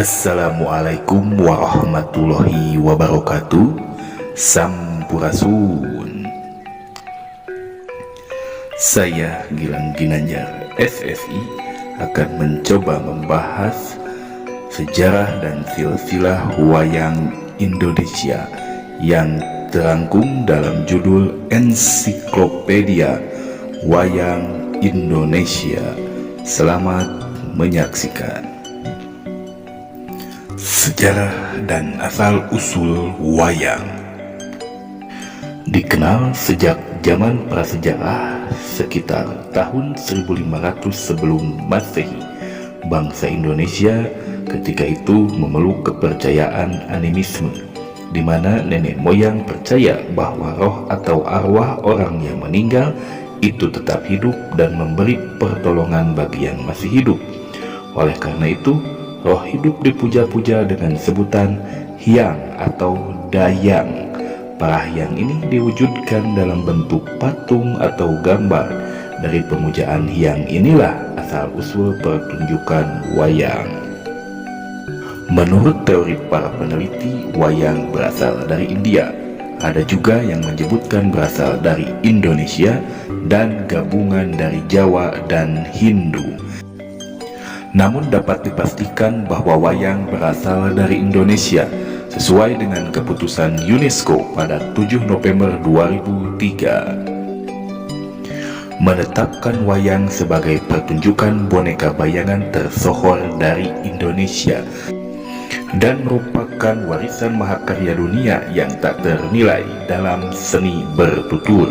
Assalamualaikum warahmatullahi wabarakatuh. Sampurasun. Saya Gilang Ginanjar SSI akan mencoba membahas sejarah dan silsilah wayang Indonesia yang terangkum dalam judul Ensiklopedia Wayang Indonesia. Selamat menyaksikan. Sejarah dan asal-usul wayang dikenal sejak zaman prasejarah sekitar tahun 1500 sebelum Masehi. Bangsa Indonesia ketika itu memeluk kepercayaan animisme, di mana nenek moyang percaya bahwa roh atau arwah orang yang meninggal itu tetap hidup dan memberi pertolongan bagi yang masih hidup. Oleh karena itu, roh hidup dipuja-puja dengan sebutan hyang atau dayang. Para hyang ini diwujudkan dalam bentuk patung atau gambar. Dari pemujaan hyang inilah asal-usul pertunjukan wayang. Menurut teori para peneliti, wayang berasal dari India. Ada juga yang menyebutkan berasal dari Indonesia dan gabungan dari Jawa dan Hindu. Namun dapat dipastikan bahwa wayang berasal dari Indonesia sesuai dengan keputusan UNESCO pada 7 November 2003 menetapkan wayang sebagai pertunjukan boneka bayangan tersohor dari Indonesia dan merupakan warisan mahakarya dunia yang tak ternilai dalam seni bertutur.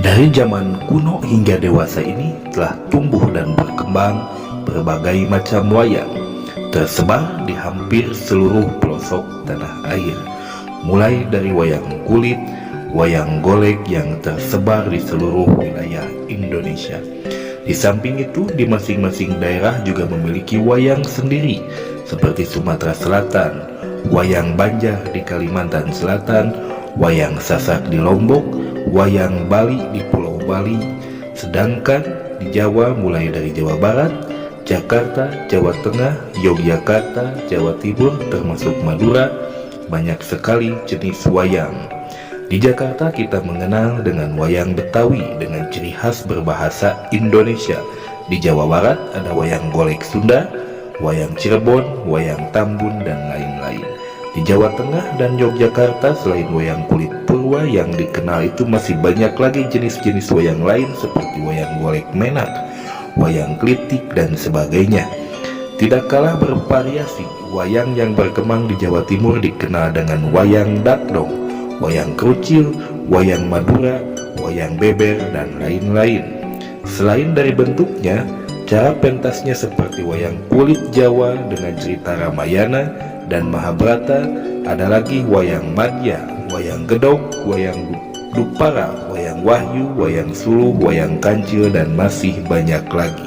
Dari zaman kuno hingga dewasa ini telah tumbuh dan berkembang berbagai macam wayang, tersebar di hampir seluruh pelosok tanah air, mulai dari wayang kulit, wayang golek yang tersebar di seluruh wilayah Indonesia. Di samping itu, di masing-masing daerah juga memiliki wayang sendiri, seperti Sumatera Selatan, wayang Banjar di Kalimantan Selatan, wayang Sasak di Lombok, wayang Bali di Pulau Bali. Sedangkan di Jawa mulai dari Jawa Barat, Jakarta, Jawa Tengah, Yogyakarta, Jawa Timur, termasuk Madura, banyak sekali jenis wayang. Di Jakarta kita mengenal dengan wayang Betawi dengan ciri khas berbahasa Indonesia. Di Jawa Barat ada wayang golek Sunda, wayang Cirebon, wayang Tambun, dan lain-lain. Di Jawa Tengah dan Yogyakarta selain wayang kulit purwa yang dikenal itu masih banyak lagi jenis-jenis wayang lain seperti wayang golek menak, wayang klitik, dan sebagainya. Tidak kalah bervariasi, wayang yang berkembang di Jawa Timur dikenal dengan wayang dakdong, wayang kerucil, wayang Madura, wayang beber, dan lain-lain. Selain dari bentuknya, cara pentasnya seperti wayang kulit Jawa dengan cerita Ramayana dan Mahabharata, ada lagi wayang Madya, wayang Gedog, wayang Dupara, wayang Wahyu, wayang Suluh, wayang Kancil, dan masih banyak lagi.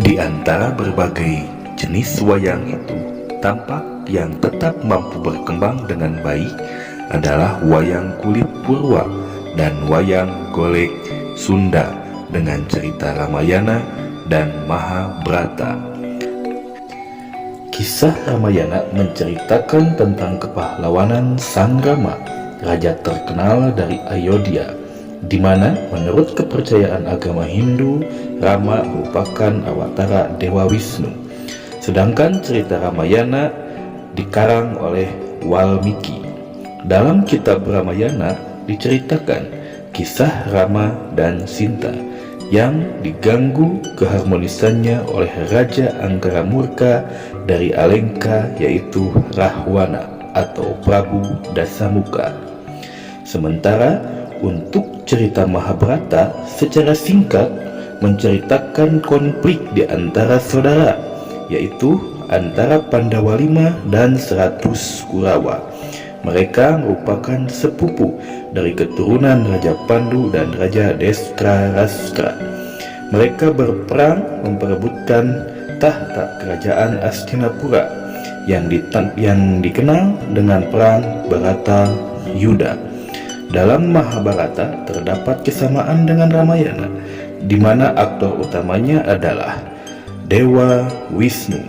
Di antara berbagai jenis wayang itu, tampak yang tetap mampu berkembang dengan baik adalah wayang kulit purwa dan wayang golek Sunda dengan cerita Ramayana dan Mahabharata. Kisah Ramayana menceritakan tentang kepahlawanan Sang Rama, raja terkenal dari Ayodhya, di mana menurut kepercayaan agama Hindu, Rama merupakan awatara Dewa Wisnu. Sedangkan cerita Ramayana dikarang oleh Walmiki. Dalam kitab Ramayana diceritakan kisah Rama dan Sinta yang diganggu keharmonisannya oleh Raja Anggara Murka dari Alengka, yaitu Rahwana atau Prabu Dasamuka. Sementara untuk cerita Mahabharata secara singkat menceritakan konflik di antara saudara, yaitu antara Pandawa 5 dan 100 Kurawa. Mereka merupakan sepupu dari keturunan Raja Pandu dan Raja Destarastra. Mereka berperang memperebutkan tahta kerajaan Hastinapura yang dikenal dengan perang Bharata Yuda. Dalam Mahabharata terdapat kesamaan dengan Ramayana, di mana aktor utamanya adalah Dewa Wisnu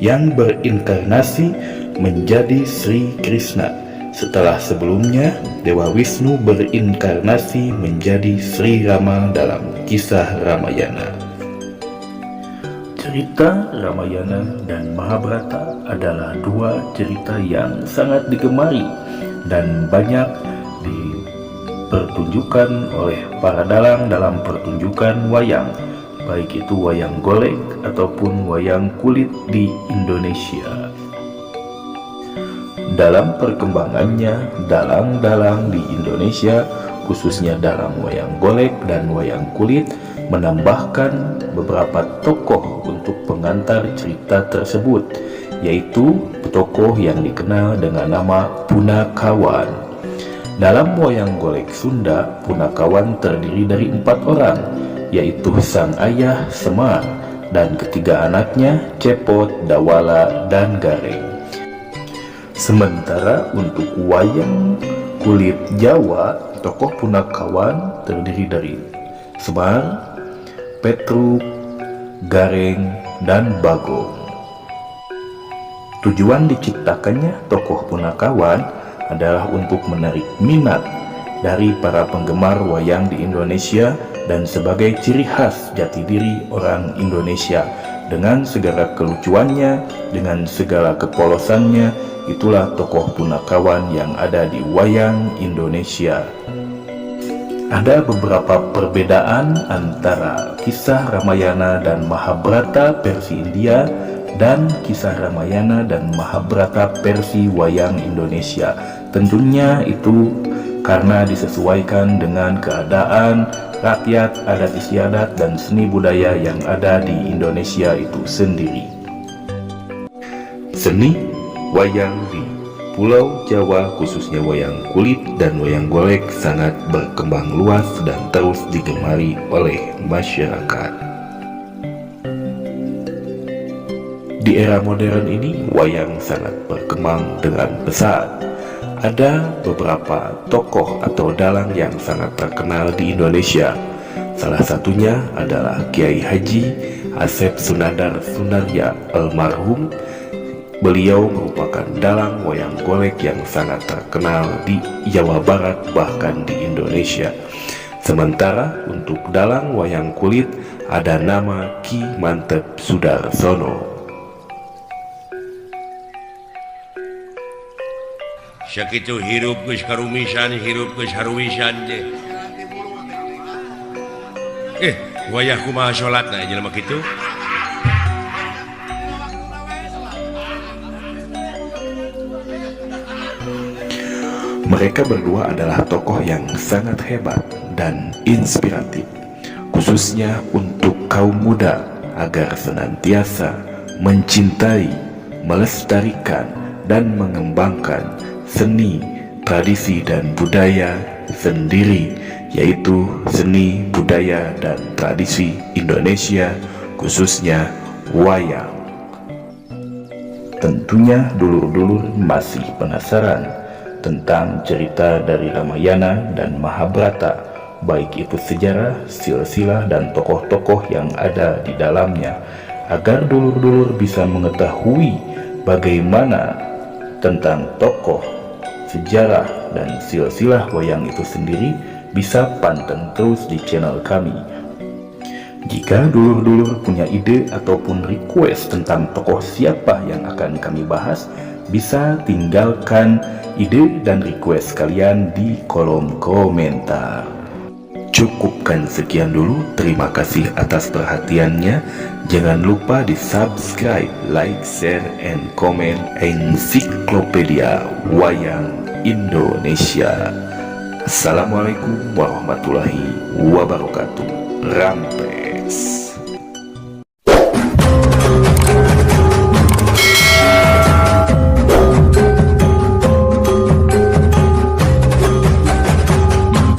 yang berinkarnasi menjadi Sri Krishna setelah sebelumnya Dewa Wisnu berinkarnasi menjadi Sri Rama dalam kisah Ramayana. Cerita Ramayana dan Mahabharata adalah dua cerita yang sangat digemari dan banyak dipertunjukkan oleh para dalang dalam pertunjukan wayang, baik itu wayang golek ataupun wayang kulit di Indonesia. Dalam perkembangannya, dalang-dalang di Indonesia, khususnya dalam wayang golek dan wayang kulit, menambahkan beberapa tokoh untuk pengantar cerita tersebut, yaitu tokoh yang dikenal dengan nama Punakawan. Dalam wayang golek Sunda, Punakawan terdiri dari 4 orang, yaitu sang ayah Semar dan ketiga anaknya Cepot, Dawala, dan Gareng. Sementara untuk wayang kulit Jawa, tokoh Punakawan terdiri dari Semar, Petruk, Gareng, dan Bagong. Tujuan diciptakannya tokoh Punakawan adalah untuk menarik minat dari para penggemar wayang di Indonesia dan sebagai ciri khas jati diri orang Indonesia dengan segala kelucuannya, dengan segala kepolosannya. Itulah tokoh Punakawan yang ada di wayang Indonesia. Ada beberapa perbedaan antara kisah Ramayana dan Mahabharata versi India dan kisah Ramayana dan Mahabharata versi wayang Indonesia. Tentunya itu karena disesuaikan dengan keadaan rakyat, adat istiadat, dan seni budaya yang ada di Indonesia itu sendiri. Seni wayang di Pulau Jawa, khususnya wayang kulit dan wayang golek, sangat berkembang luas dan terus digemari oleh masyarakat. Di era modern ini, wayang sangat berkembang dengan pesat. Ada beberapa tokoh atau dalang yang sangat terkenal di Indonesia. Salah satunya adalah Kiai Haji Asep Sunandar Sunarya almarhum. Beliau merupakan dalang wayang golek yang sangat terkenal di Jawa Barat, bahkan di Indonesia. Sementara untuk dalang wayang kulit ada nama Ki Mantep Sudarsono. Sakitu hirup geus karumisan, hirup geus haruwisan je. Wayah kumaha salatna jelema kitu? Mereka berdua adalah tokoh yang sangat hebat dan inspiratif, khususnya untuk kaum muda agar senantiasa mencintai, melestarikan, dan mengembangkan seni, tradisi, dan budaya sendiri, yaitu seni, budaya, dan tradisi Indonesia, khususnya wayang. Tentunya dulur-dulur masih penasaran tentang cerita dari Ramayana dan Mahabharata, baik itu sejarah, silsilah, dan tokoh-tokoh yang ada di dalamnya, agar dulur-dulur bisa mengetahui bagaimana tentang tokoh, sejarah, dan silsilah wayang itu sendiri. Bisa panteng terus di channel kami. Jika dulur-dulur punya ide ataupun request tentang tokoh siapa yang akan kami bahas, bisa tinggalkan ide dan request kalian di kolom komentar. Cukupkan sekian dulu, terima kasih atas perhatiannya. Jangan lupa di subscribe, like, share, and comment Ensiklopedia Wayang Indonesia. Assalamualaikum warahmatullahi wabarakatuh. Rampes.